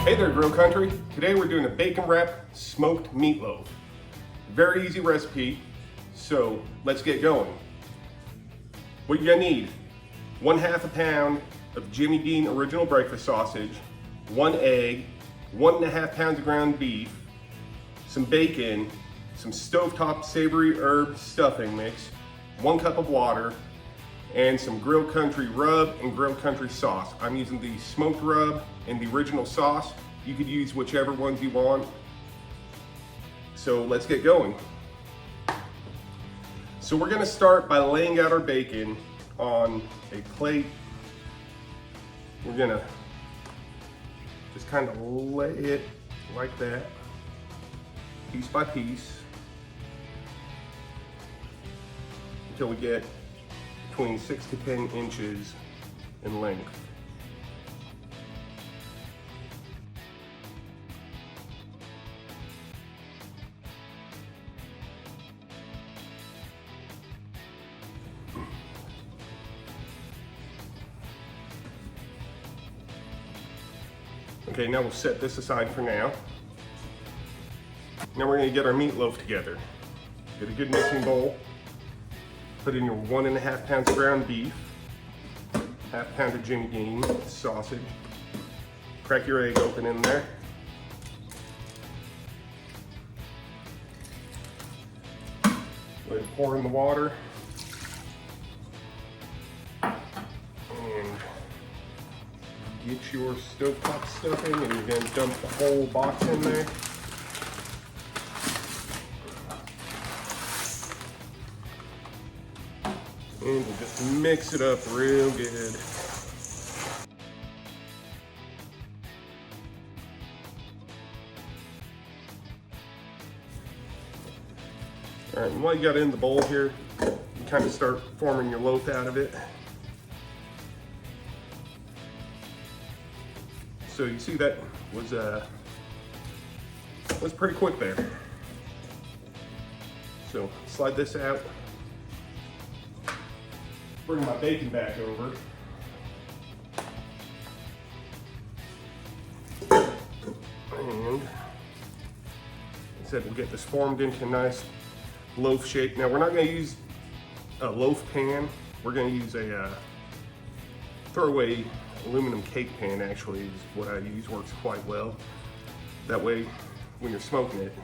Hey there, Grill Country. Today we're doing a bacon wrap smoked meatloaf. Very easy recipe, so let's get going. What you're gonna need: 1/2 pound of Jimmy Dean original breakfast sausage, 1 egg, 1.5 pounds of ground beef, some bacon, some stovetop savory herb stuffing mix, 1 cup of water, and some Grill Country rub and Grill Country sauce. I'm using the smoked rub and the original sauce. You could use whichever ones you want. So let's get going. So we're gonna start by laying out our bacon on a plate. We're gonna just kind of lay it like that, piece by piece, until we get between 6 to 10 inches in length. Okay, now we'll set this aside for now. Now we're gonna get our meatloaf together. Get a good mixing bowl. Put in your 1.5 pounds of ground beef, 1/2 pound of Jimmy Dean sausage. Crack your egg open in there. Let it pour in the water. And get your stovetop stuffing, and you're going to dump the whole box in there. And we'll just mix it up real good. All right, and while you got it in the bowl here, you kind of start forming your loaf out of it. So you see that was pretty quick there. So slide this out. Bring my bacon back over. And I said we'll get this formed into a nice loaf shape. Now we're not going to use a loaf pan. We're going to use a throwaway aluminum cake pan. Actually is what I use. Works quite well. That way when you're smoking it,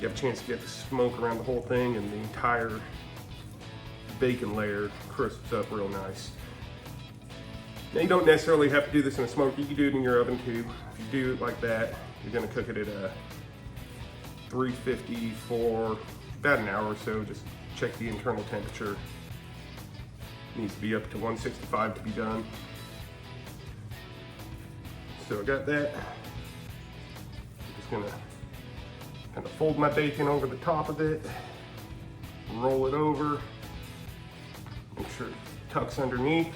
you have a chance to get the smoke around the whole thing, and the entire bacon layer crisps up real nice. Now you don't necessarily have to do this in a smoker. You can do it in your oven too. If you do it like that, you're going to cook it at 350 for about an hour or so. Just check the internal temperature. It needs to be up to 165 to be done. So I got that. I'm just going to kind of fold my bacon over the top of it, roll it over. Make sure it tucks underneath.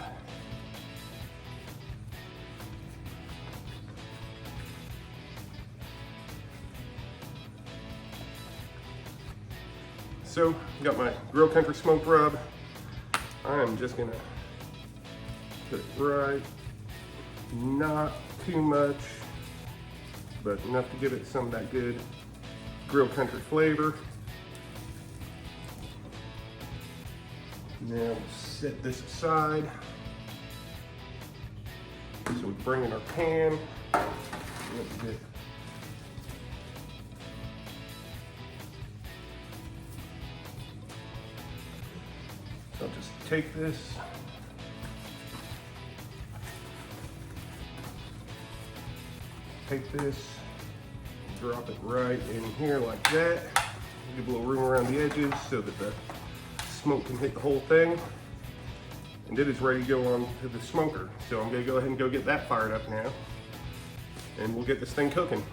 So, got my Grill Country smoked rub. I'm just gonna put it right, not too much, but enough to give it some of that good Grill Country flavor. Now we'll set this aside. So we bring in our pan. So I'll just take this. Drop it right in here like that. Give a little room around the edges so that the smoke can hit the whole thing. And it is ready to go on to the smoker. So I'm gonna go ahead and go get that fired up now, and we'll get this thing cooking.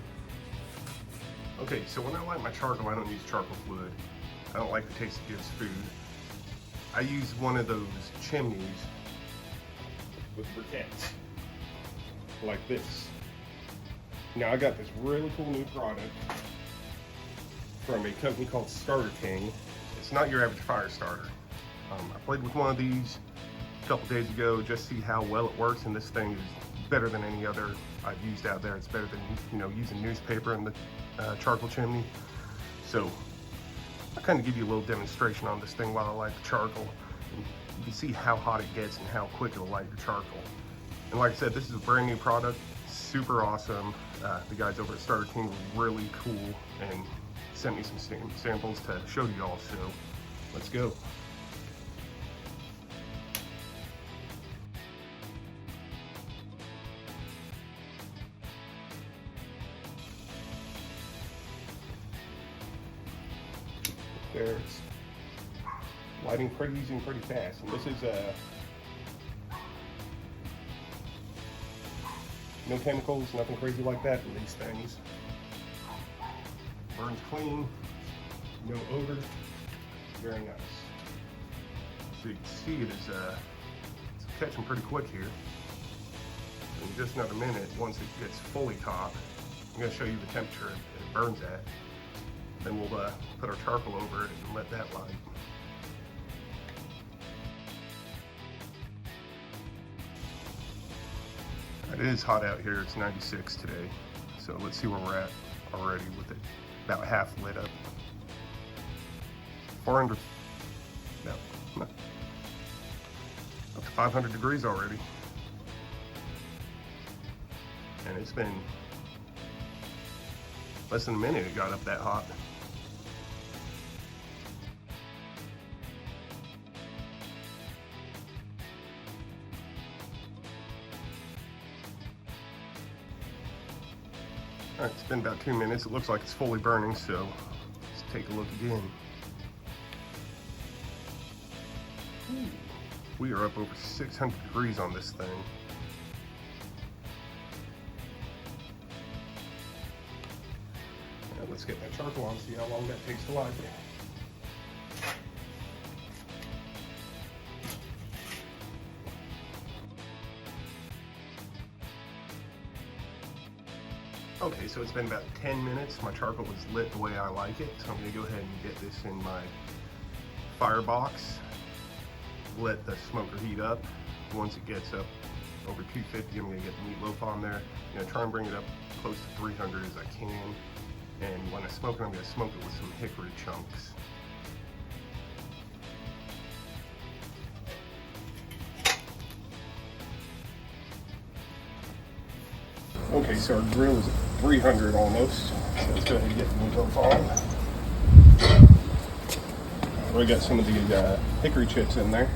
Okay, so when I light my charcoal, I don't use charcoal fluid. I don't like the taste it gives food. I use one of those chimneys with briquettes, like this. Now I got this really cool new product from a company called Starter King. It's not your average fire starter. I played with one of these a couple days ago just to see how well it works, and this thing is better than any other I've used out there. It's better than, you know, using newspaper in the charcoal chimney. So I'll kind of give you a little demonstration on this thing while I light the charcoal. And you can see how hot it gets and how quick it'll light the charcoal. And like I said, this is a brand new product, super awesome. The guys over at Starter King were really cool and sent me some samples to show you all, so let's go. There's lighting pretty easy and pretty fast, and this is no chemicals, nothing crazy like that in these things. Burns clean, no odor, very nice. So you can see it is it's catching pretty quick here. In just another minute, once it gets fully taut, I'm going to show you the temperature it burns at. Then we'll put our charcoal over it and let that light. It is hot out here, it's 96 today. So let's see where we're at already with it about half lit up. 400, no, up to 500 degrees already. And it's been less than a minute it got up that hot. All right, it's been about 2 minutes. It looks like it's fully burning, so let's take a look again. Ooh, we are up over 600 degrees on this thing. Now let's get that charcoal on, see how long that takes to light. Okay, so it's been about 10 minutes. My charcoal is lit the way I like it. So I'm gonna go ahead and get this in my firebox. Let the smoker heat up. Once it gets up over 250, I'm gonna get the meatloaf on there. I'm gonna try and bring it up close to 300 as I can. And when I smoke it, I'm gonna smoke it with some hickory chunks. Okay, so our grill is at 300 almost. So let's go ahead and get the meatloaf on. We got some of the hickory chips in there.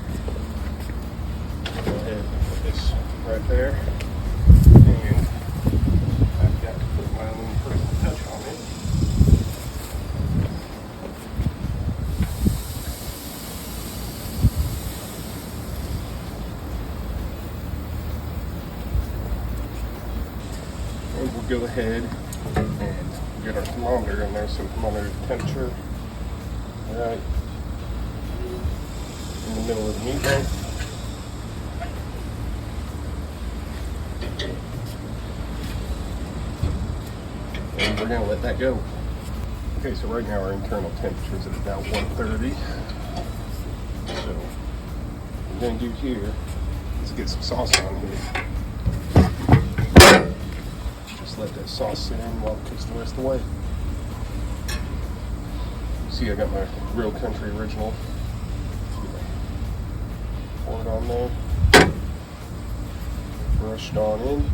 Go ahead and put this right there. And I've got to put my own personal touch on it. And we'll go ahead and get our thermometer in there so we can monitor the temperature. Right in the middle of the meatloaf. And we're going to let that go. Okay, so right now our internal temperature is at about 130. So what we're going to do here is get some sauce on here. Let that sauce sit in while it cooks the rest of the way. See, I got my Real Country Original. Pour it on there. Brushed on in.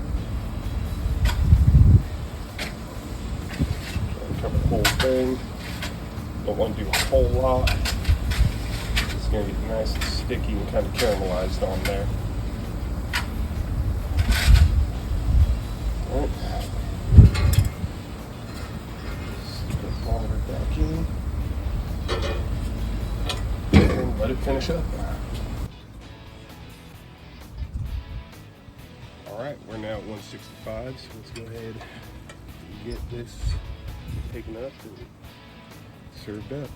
Try to cover the whole thing. Don't want to do a whole lot. It's going to get nice and sticky and kind of caramelized on there. All right. Back in and let it finish up. All right, we're now at 165, so let's go ahead and get this taken up and served up.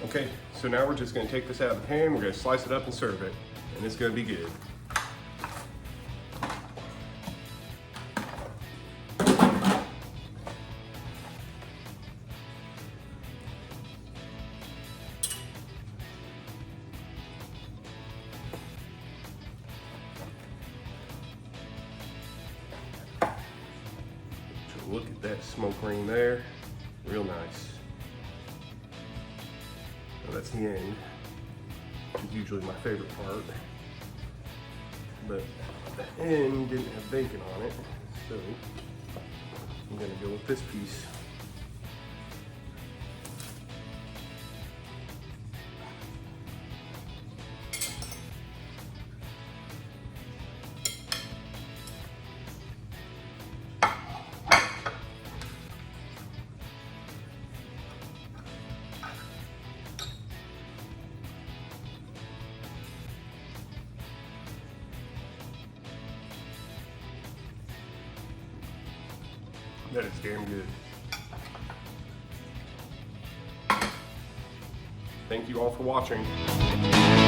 Okay, so now we're just going to take this out of the pan, we're going to slice it up and serve it, and it's going to be good. that smoke ring there. Real nice. Now that's the end, which is usually my favorite part. But the end didn't have bacon on it, so I'm gonna go with this piece. That is damn good. Thank you all for watching.